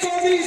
24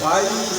22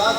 10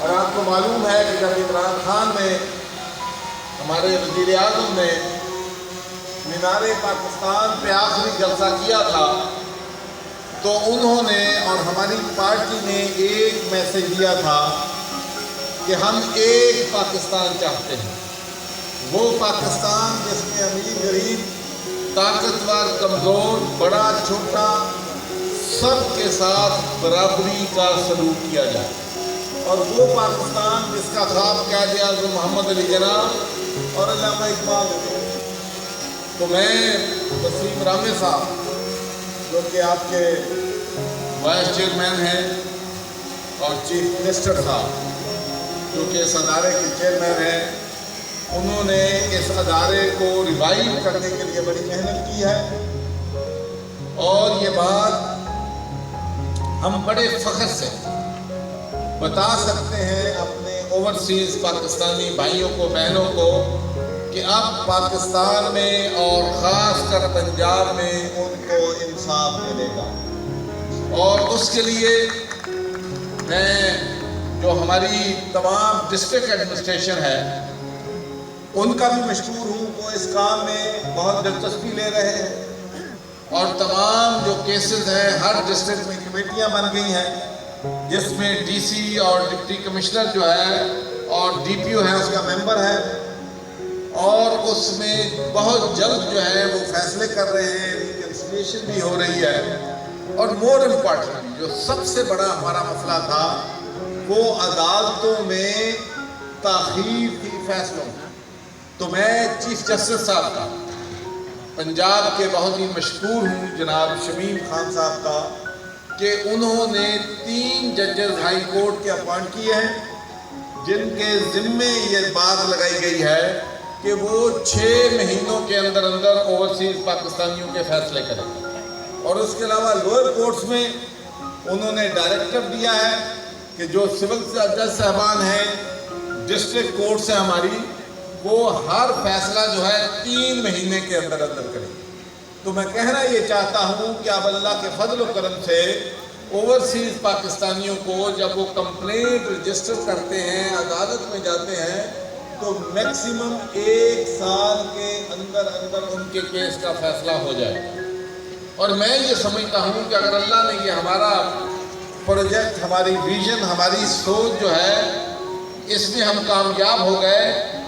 اور آپ کو معلوم ہے کہ جب عمران خان نے ہمارے وزیر اعظم نے مینار پاکستان پہ آخری جلسہ کیا تھا تو انہوں نے اور ہماری پارٹی نے ایک میسج دیا تھا کہ ہم ایک پاکستان چاہتے ہیں، وہ پاکستان جس میں امیر غریب، طاقتور کمزور، بڑا چھوٹا سب کے ساتھ برابری کا سلوک کیا جائے، اور وہ پاکستان جس کا خواب قائد اعظم محمد علی جناح اور علامہ اقبال نے۔ تو میں وسیم رامے صاحب جو کہ آپ کے وائس چیئرمین ہیں اور چیف منسٹر صاحب جو کہ اس ادارے کے چیئرمین ہیں، انہوں نے اس ادارے کو ریوائیو کرنے کے لیے بڑی محنت کی ہے، اور یہ بات ہم بڑے فخر سے بتا سکتے ہیں اپنے اوورسیز پاکستانی بھائیوں کو، بہنوں کو، کہ اب پاکستان میں اور خاص کر پنجاب میں ان کو انصاف ملے گا۔ اور اس کے لیے میں جو ہماری تمام ڈسٹرکٹ ایڈمنسٹریشن ہے ان کا بھی مشکور ہوں، وہ اس کام میں بہت دلچسپی لے رہے ہیں، اور تمام جو کیسز ہیں ہر ڈسٹرکٹ میں کمیٹیاں بن گئی ہیں جس میں ڈی سی اور ڈپٹی کمشنر جو ہے اور ڈی پی او ہے اس کا ممبر ہے، اور اس میں بہت جلد جو ہے وہ فیصلے کر رہے ہیں، ریکنسیلیشن بھی ہو رہی ہے، اور مور امپارٹنٹلی جو سب سے بڑا ہمارا مسئلہ تھا وہ عدالتوں میں تاخیر تھی فیصلوں میں۔ تو میں چیف جسٹس صاحب کا، پنجاب کے بہت ہی مشہور ہوں جناب شمیم خان صاحب کا، کہ انہوں نے 3 ججز ہائی کورٹ کے اپوائنٹ کیے ہیں جن کے ذمے یہ بات لگائی گئی ہے کہ وہ 6 مہینوں کے اندر اندر اوورسیز پاکستانیوں کے فیصلے کریں گے، اور اس کے علاوہ لوئر کورٹس میں انہوں نے ڈائریکٹر دیا ہے کہ جو سول جج صاحبان ہیں، ڈسٹرکٹ کورٹس ہیں ہماری، وہ ہر فیصلہ جو ہے 3 مہینے کے اندر اندر کریں۔ تو میں کہنا یہ چاہتا ہوں کہ اب اللہ کے فضل و کرم سے اوورسیز پاکستانیوں کو جب وہ کمپلینٹ رجسٹر کرتے ہیں، عدالت میں جاتے ہیں، تو میکسیمم 1 سال کے اندر اندر ان کے کیس کا فیصلہ ہو جائے۔ اور میں یہ سمجھتا ہوں کہ اگر اللہ نے یہ ہمارا پروجیکٹ، ہماری ویژن، ہماری سوچ جو ہے اس میں ہم کامیاب ہو گئے،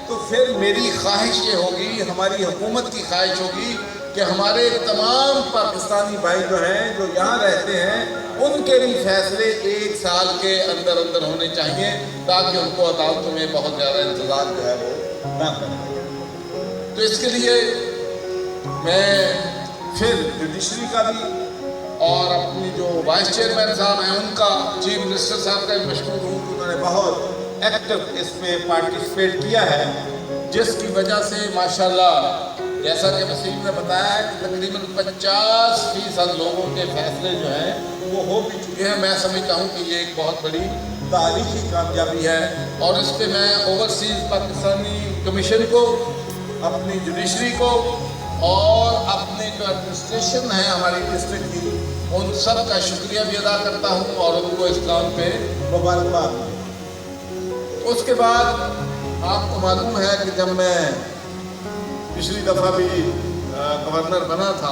تو پھر میری خواہش یہ ہوگی، ہماری حکومت کی خواہش ہوگی کہ ہمارے تمام پاکستانی بھائی جو ہیں جو یہاں رہتے ہیں ان کے بھی فیصلے 1 سال کے اندر اندر ہونے چاہیے، تاکہ ان کو عدالتوں میں بہت زیادہ انتظار جو ہے وہ نہ کریں۔ تو اس کے لیے میں پھر جوڈیشری کا بھی اور اپنی جو وائس چیئرمین صاحب ہیں ان کا، چیف منسٹر صاحب کا بھی مشکور ہوں کہ انہوں نے بہت ایکٹیو اس میں پارٹیسپیٹ کیا ہے، جس کی وجہ سے ماشاءاللہ جیسا کہ وسیم نے بتایا ہے کہ تقریباً 50% لوگوں کے فیصلے جو ہیں وہ ہو بھی چکے ہیں۔ میں سمجھتا ہوں کہ یہ ایک بہت بڑی تاریخی کامیابی ہے، اور اس پہ میں اوورسیز پاکستانی کمیشن کو، اپنی جوڈیشری کو اور اپنے جو ایڈمنسٹریشن ہے ہماری ڈسٹرکٹ کی، ان سب کا شکریہ بھی ادا کرتا ہوں اور ان کو اس کام پہ مبارکباد۔ اس کے بعد آپ کو معلوم ہے کہ جب میں پچھلی دفعہ بھی گورنر بنا تھا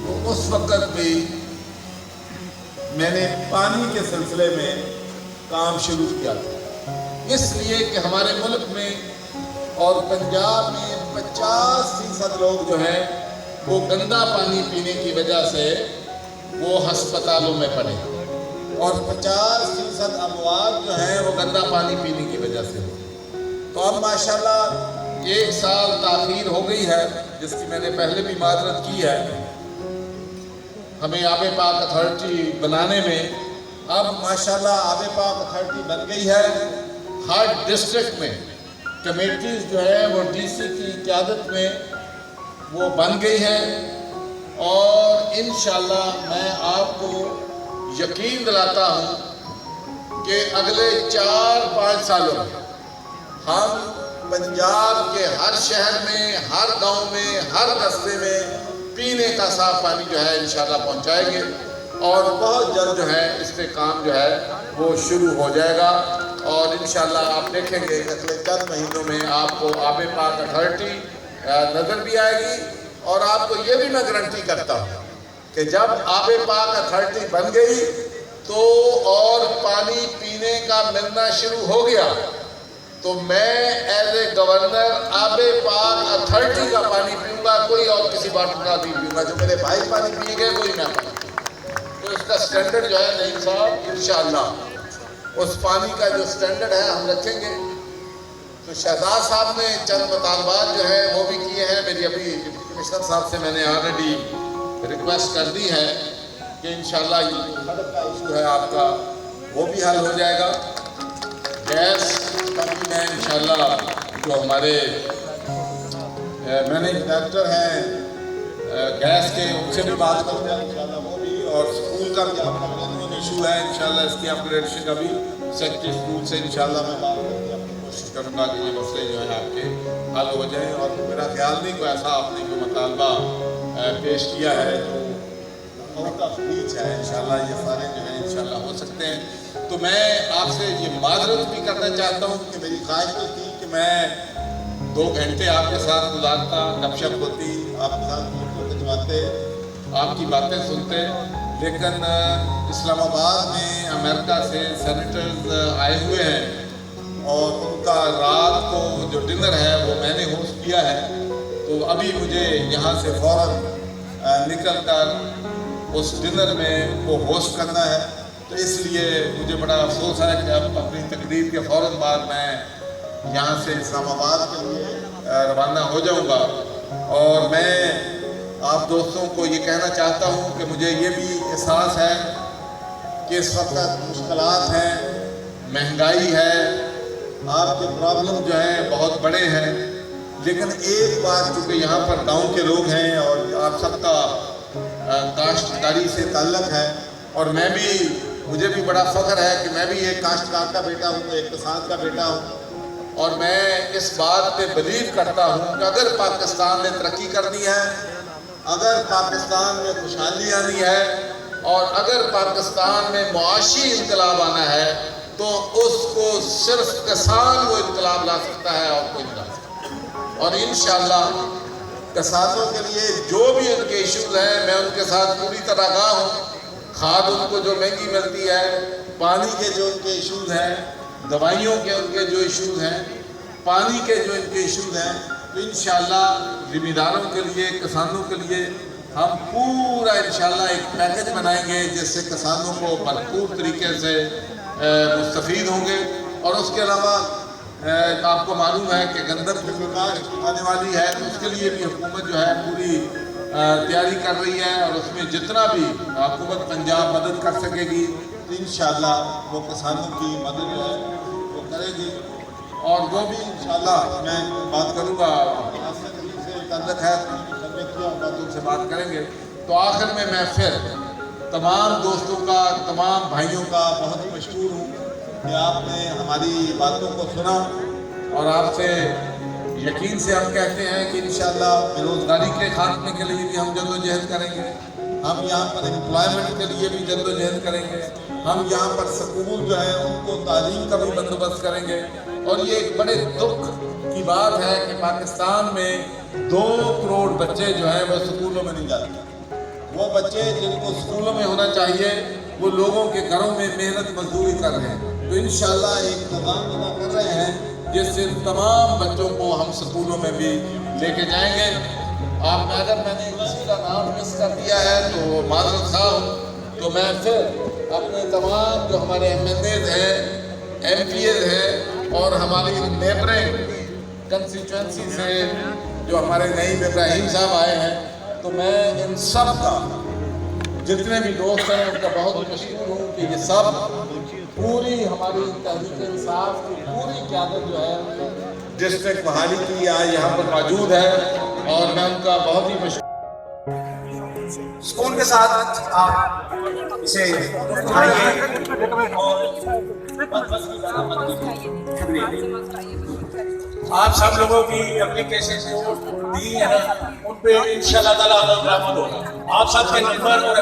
تو اس وقت بھی میں نے پانی کے سلسلے میں کام شروع کیا تھا، اس لیے کہ ہمارے ملک میں اور پنجاب میں 50% لوگ جو ہیں وہ گندا پانی پینے کی وجہ سے وہ ہسپتالوں میں پڑے، اور 50% اموات جو ہیں وہ گندا پانی پینے کی وجہ سے ہوئی۔ تو اب ماشاءاللہ 1 سال تاخیر ہو گئی ہے، جس کی میں نے پہلے بھی معذرت کی ہے، ہمیں آب پاک اتھارٹی بنانے میں۔ اب ماشاءاللہ آب پاک اتھارٹی بن گئی ہے، ہر ڈسٹرکٹ میں کمیٹیز جو ہے وہ ڈی سی کی قیادت میں وہ بن گئی ہے، اور انشاءاللہ میں آپ کو یقین دلاتا ہوں کہ اگلے 4-5 سالوں میں ہم پنجاب کے ہر شہر میں، ہر گاؤں میں، ہر قصبے میں پینے کا صاف پانی جو ہے انشاءاللہ پہنچائیں گے، اور بہت جلد جو ہے اس پہ کام جو ہے وہ شروع ہو جائے گا، اور انشاءاللہ آپ دیکھیں گے کہ اگلے چند مہینوں میں آپ کو آب پاک اتھارٹی نظر بھی آئے گی۔ اور آپ کو یہ بھی میں گارنٹی کرتا ہوں کہ جب آب پاک اتھارٹی بن گئی تو اور پانی پینے کا ملنا شروع ہو گیا تو میں ایز اے گورنر آب پاک اتھارٹی کا پانی پیوں گا، کوئی اور کسی واٹر کا نہیں پیوں گا۔ جو میرے بھائی پانی پیے گئے وہی میں تو اس کا سٹینڈرڈ جو ہے نہیں صاحب انشاءاللہ اس پانی کا جو سٹینڈرڈ ہے ہم رکھیں گے۔ تو شہزاد صاحب نے چند مطالبات جو ہیں وہ بھی کیے ہیں، میری ابھی ڈپٹی کمشنر صاحب سے میں نے آلریڈی ریکویسٹ کر دی ہے کہ انشاءاللہ یہ سڑک کا ایشو ہے آپ کا وہ بھی حل ہو جائے گا۔ گیس کا بھی میں انشاءاللہ جو ہمارے مینیج ڈائریکٹر ہیں گیس کے ان سے بھی بات کروں گا انشاءاللہ وہ بھی، اور اسکول کا بھی آپ کا جنون ایشو ہے انشاءاللہ اس کی اپگریڈیشن کا بھی سیکٹری اسکول سے انشاءاللہ میں بات کر کے اپنی کوشش کروں گا کہ یہ مسئلے جو ہیں آپ کے حل ہو جائیں۔ اور میرا خیال نہیں کوئی ایسا آپ نے جو مطالبہ پیش کیا ہے جو آؤٹ آف ریچ ہے، انشاءاللہ یہ سارے جو ہیں انشاءاللہ ہو سکتے ہیں۔ تو میں آپ سے یہ معذرت بھی کرنا چاہتا ہوں کہ میری خواہش تو تھی کہ میں 2 گھنٹے آپ کے ساتھ گزارتا، گپ شپ ہوتی، آپ کے ساتھ فوٹو کھنچواتے، آپ کی باتیں سنتے، لیکن اسلام آباد میں امریکہ سے سینیٹرز آئے ہوئے ہیں اور ان کا رات کو جو ڈنر ہے وہ میں نے ہوسٹ کیا ہے، تو ابھی مجھے یہاں سے فوراً نکل کر اس ڈنر میں وہ ہوسٹ کرنا ہے۔ تو اس لیے مجھے بڑا افسوس ہے کہ اب اپنی تقریر کے فوراً بعد میں یہاں سے اسلام آباد کے لیے روانہ ہو جاؤں گا۔ اور میں آپ دوستوں کو یہ کہنا چاہتا ہوں کہ مجھے یہ بھی احساس ہے کہ اس وقت مشکلات ہیں، مہنگائی ہے، آپ کے پرابلم جو ہیں بہت بڑے ہیں، لیکن ایک بات چونکہ یہاں پر گاؤں کے لوگ ہیں اور آپ سب کا کاشتکاری سے تعلق ہے، اور مجھے بھی بڑا فخر ہے کہ میں بھی ایک کاشتکار کا بیٹا ہوں، ایک کسان کا بیٹا ہوں، اور میں اس بات پہ بلیو کرتا ہوں کہ اگر پاکستان نے ترقی کرنی ہے، اگر پاکستان میں خوشحالی آنی ہے، اور اگر پاکستان میں معاشی انقلاب آنا ہے تو اس کو صرف کسان وہ انقلاب لا سکتا ہے اور کوئی نہیں لا سکتا۔ اور انشاءاللہ کسانوں کے لیے جو بھی ان کے ایشوز ہیں میں ان کے ساتھ پوری طرح آگاہ ہوں۔ کھاد ان کو جو مہنگی ملتی ہے، پانی کے جو ان کے ایشوز ہیں، دوائیوں کے ان کے جو ایشوز ہیں، پانی کے جو ان کے ایشوز ہیں، تو انشاءاللہ زمینداروں کے لیے، کسانوں کے لیے ہم پورا انشاءاللہ ایک پیکج بنائیں گے جس سے کسانوں کو بھرپور طریقے سے مستفید ہوں گے۔ اور اس کے علاوہ آپ کو معلوم ہے کہ گندم کی کاشت آنے والی ہے، تو اس کے لیے بھی حکومت جو ہے پوری تیاری کر رہی ہے، اور اس میں جتنا بھی حکومت پنجاب مدد کر سکے گی تو انشاءاللہ وہ کسانوں کی مدد جو ہے وہ کرے گی۔ اور وہ بھی انشاءاللہ میں بات کروں گا سے تعلق ہے باتوں سے بات کریں گے۔ تو آخر میں پھر تمام دوستوں کا، تمام بھائیوں کا بہت مشکور ہوں کہ آپ نے ہماری باتوں کو سنا، اور آپ سے یقین سے ہم کہتے ہیں کہ انشاءاللہ بے روزگاری کے خاتمے کے لیے بھی ہم جدوجہد کریں گے، ہم یہاں پر امپلائمنٹ کے لیے بھی جدوجہد کریں گے، ہم یہاں پر سکول جو ہے ان کو تعلیم کا بھی بندوبست کریں گے۔ اور یہ ایک بڑے دکھ کی بات ہے کہ پاکستان میں 2 کروڑ بچے جو ہیں وہ سکولوں میں نہیں جاتے۔ وہ بچے جن کو سکولوں میں ہونا چاہیے وہ لوگوں کے گھروں میں محنت مزدوری کر رہے ہیں۔ تو انشاءاللہ ایک نظام بنا کر رہے ہیں جس سے تمام بچوں کو ہم سکولوں میں بھی لے کے جائیں گے۔ اگر میں نے کسی کا نام مس کر دیا ہے تو معذرت خواہ ہوں۔ تو میں پھر اپنے تمام جو ہمارے ایم این ایز ہیں، ایم پی ایز ہیں، اور ہماری نیبرنگ کنسٹیچوئنسی سے جو ہمارے نعیم ابراہیم صاحب آئے ہیں، تو میں ان سب کا، جتنے بھی دوست ہیں ان کا بہت مشکور ہوں کہ یہ سب پوری ہماری تحریک انصاف کی پوری قیادت جو ہے ڈسٹرکٹ بحالی کی آج یہاں پر موجود ہے، اور میں ان کا بہت ہی مشکور۔ سکون کے ساتھ آپ اسے اٹھائیے اور آپ سب لوگوں کی اپلیکیشن جو دی ہیں ان پہ انشاءاللہ تعالیٰ عمل ہوگا۔ آپ سب کے نمبر اور